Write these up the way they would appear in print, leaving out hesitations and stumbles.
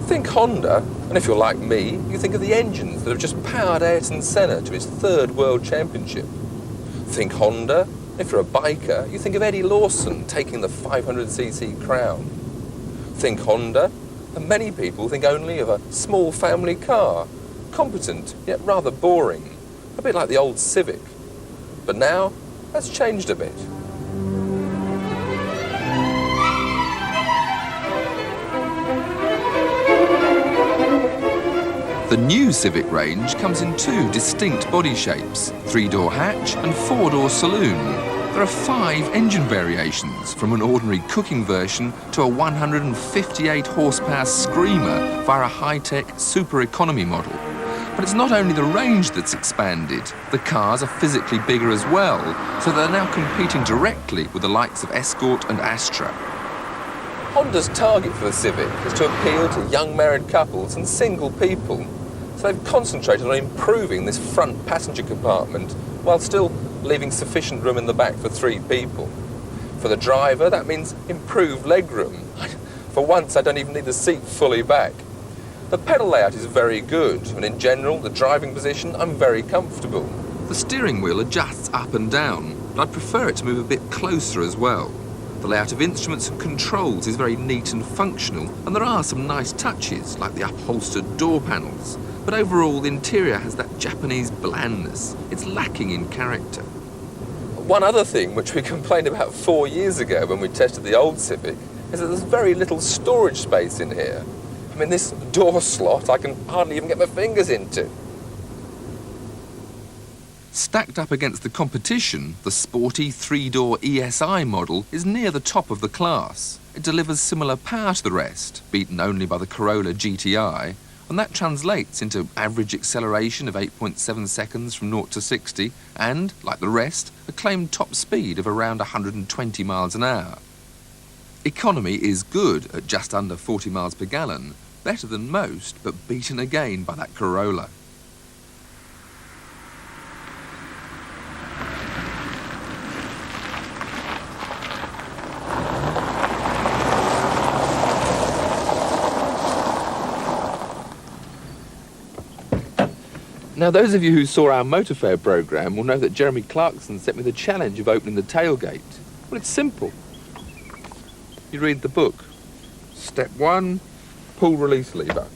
Think Honda, and if you're like me, you think of the engines that have just powered Ayrton Senna to his 3rd World Championship. Think Honda, if you're a biker, you think of Eddie Lawson taking the 500cc crown. Think Honda, and many people think only of a small family car, competent yet rather boring, a bit like the old Civic. But now, that's changed a bit. The new Civic range comes in 2 distinct body shapes, 3-door hatch and 4-door saloon. There are 5 engine variations, from an ordinary cooking version to a 158 horsepower screamer via a high-tech super economy model. But it's not only the range that's expanded, the cars are physically bigger as well, so they're now competing directly with the likes of Escort and Astra. Honda's target for the Civic is to appeal to young married couples and single people. So they've concentrated on improving this front passenger compartment while still leaving sufficient room in the back for 3 people. For the driver, that means improved legroom. For once, I don't even need the seat fully back. The pedal layout is very good, and in general, the driving position, I'm very comfortable. The steering wheel adjusts up and down, but I'd prefer it to move a bit closer as well. The layout of instruments and controls is very neat and functional, and there are some nice touches, like the upholstered door panels. But overall, the interior has that Japanese blandness. It's lacking in character. One other thing which we complained about 4 years ago when we tested the old Civic is that there's very little storage space in here. I mean, this door slot I can hardly even get my fingers into. Stacked up against the competition, the sporty 3-door ESI model is near the top of the class. It delivers similar power to the rest, beaten only by the Corolla GTI, and that translates into average acceleration of 8.7 seconds from 0 to 60 and, like the rest, a claimed top speed of around 120 miles an hour. Economy is good at just under 40 miles per gallon, better than most, but beaten again by that Corolla. Now, those of you who saw our motor fair programme will know that Jeremy Clarkson set me the challenge of opening the tailgate. Well, it's simple. You read the book. Step 1, pull release lever.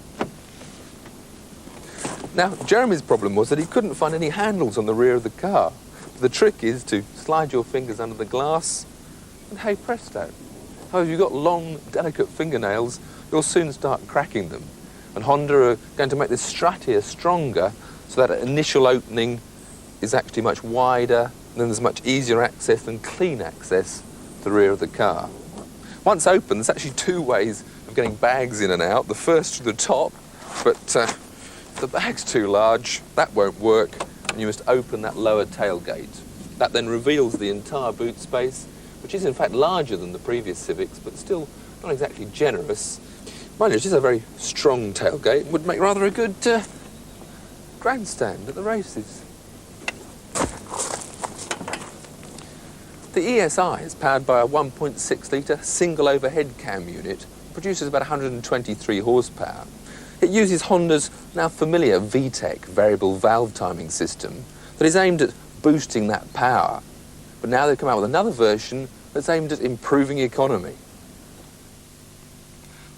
Now, Jeremy's problem was that he couldn't find any handles on the rear of the car. The trick is to slide your fingers under the glass and hey presto. Oh, if you've got long, delicate fingernails, you'll soon start cracking them. And Honda are going to make this strut here stronger, so that initial opening is actually much wider, and then there's much easier access and clean access to the rear of the car. Once open, there's actually 2 ways of getting bags in and out. The first through the top, but if the bag's too large, that won't work, and you must open that lower tailgate. That then reveals the entire boot space, which is in fact larger than the previous Civics, but still not exactly generous. Mind you, it's just a very strong tailgate. Would make rather a good grandstand at the races. The ESI is powered by a 1.6-litre single overhead cam unit, produces about 123 horsepower. It uses Honda's now familiar Vtec variable valve timing system that is aimed at boosting that power. But now they've come out with another version that's aimed at improving economy.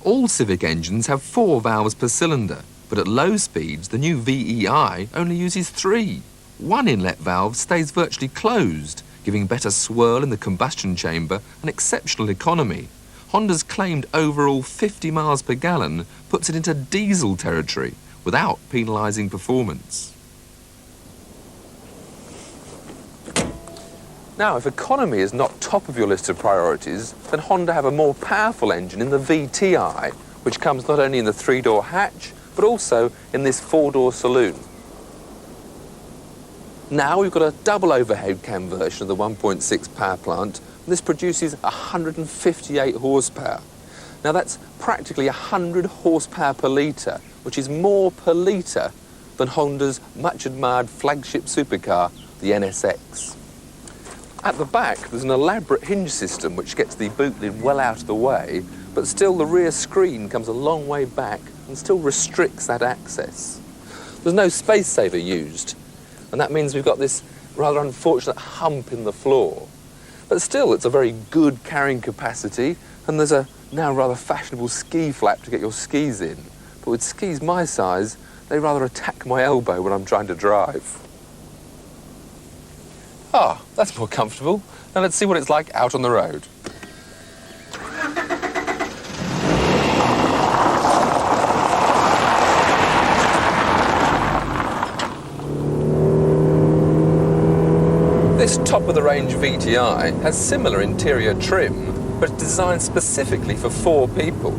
All Civic engines have 4 valves per cylinder, but at low speeds, the new VEI only uses 3. One inlet valve stays virtually closed, giving better swirl in the combustion chamber and exceptional economy. Honda's claimed overall 50 miles per gallon puts it into diesel territory without penalising performance. Now, if economy is not top of your list of priorities, then Honda have a more powerful engine in the VTI, which comes not only in the 3-door hatch, but also in this 4-door saloon. Now we've got a double overhead cam version of the 1.6 power plant, and this produces 158 horsepower. Now that's practically 100 horsepower per litre, which is more per litre than Honda's much admired flagship supercar, the NSX. At the back, there's an elaborate hinge system which gets the boot lid well out of the way, but still the rear screen comes a long way back and still restricts that access. There's no space saver used, and that means we've got this rather unfortunate hump in the floor. But still, it's a very good carrying capacity, and there's a now rather fashionable ski flap to get your skis in. But with skis my size, they rather attack my elbow when I'm trying to drive. Ah, that's more comfortable. Now let's see what it's like out on the road. This top-of-the-range VTI has similar interior trim, but it's designed specifically for 4 people.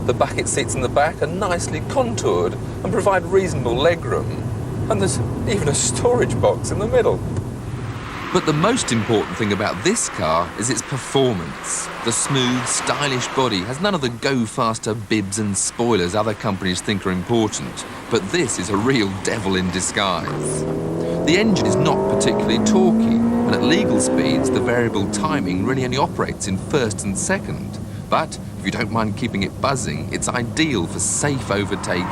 The bucket seats in the back are nicely contoured and provide reasonable legroom, and there's even a storage box in the middle. But the most important thing about this car is its performance. The smooth, stylish body has none of the go-faster bibs and spoilers other companies think are important, but this is a real devil in disguise. The engine is not particularly torquey, and at legal speeds, the variable timing really only operates in first and second. But if you don't mind keeping it buzzing, it's ideal for safe overtaking.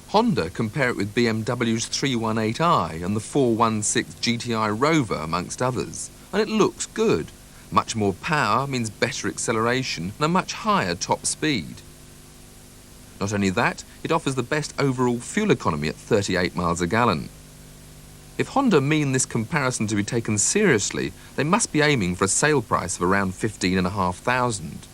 Honda compare it with BMW's 318i and the 416 GTI Rover, amongst others, and it looks good. Much more power means better acceleration and a much higher top speed. Not only that, it offers the best overall fuel economy at 38 miles a gallon. If Honda mean this comparison to be taken seriously, they must be aiming for a sale price of around $15,500.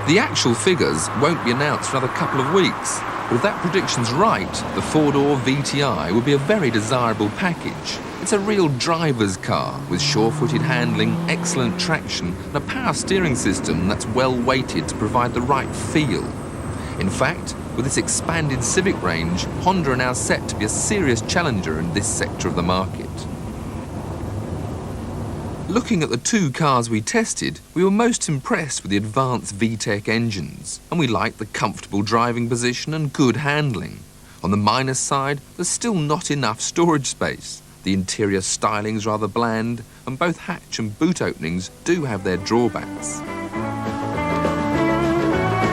The actual figures won't be announced for another couple of weeks, but if that prediction's right, the 4-door VTI will be a very desirable package. It's a real driver's car with sure-footed handling, excellent traction and a power steering system that's well weighted to provide the right feel. In fact, with its expanded Civic range, Honda are now set to be a serious challenger in this sector of the market. Looking at the 2 cars we tested, we were most impressed with the advanced Vtec engines, and we liked the comfortable driving position and good handling. On the minus side, there's still not enough storage space. The interior styling's rather bland, and both hatch and boot openings do have their drawbacks.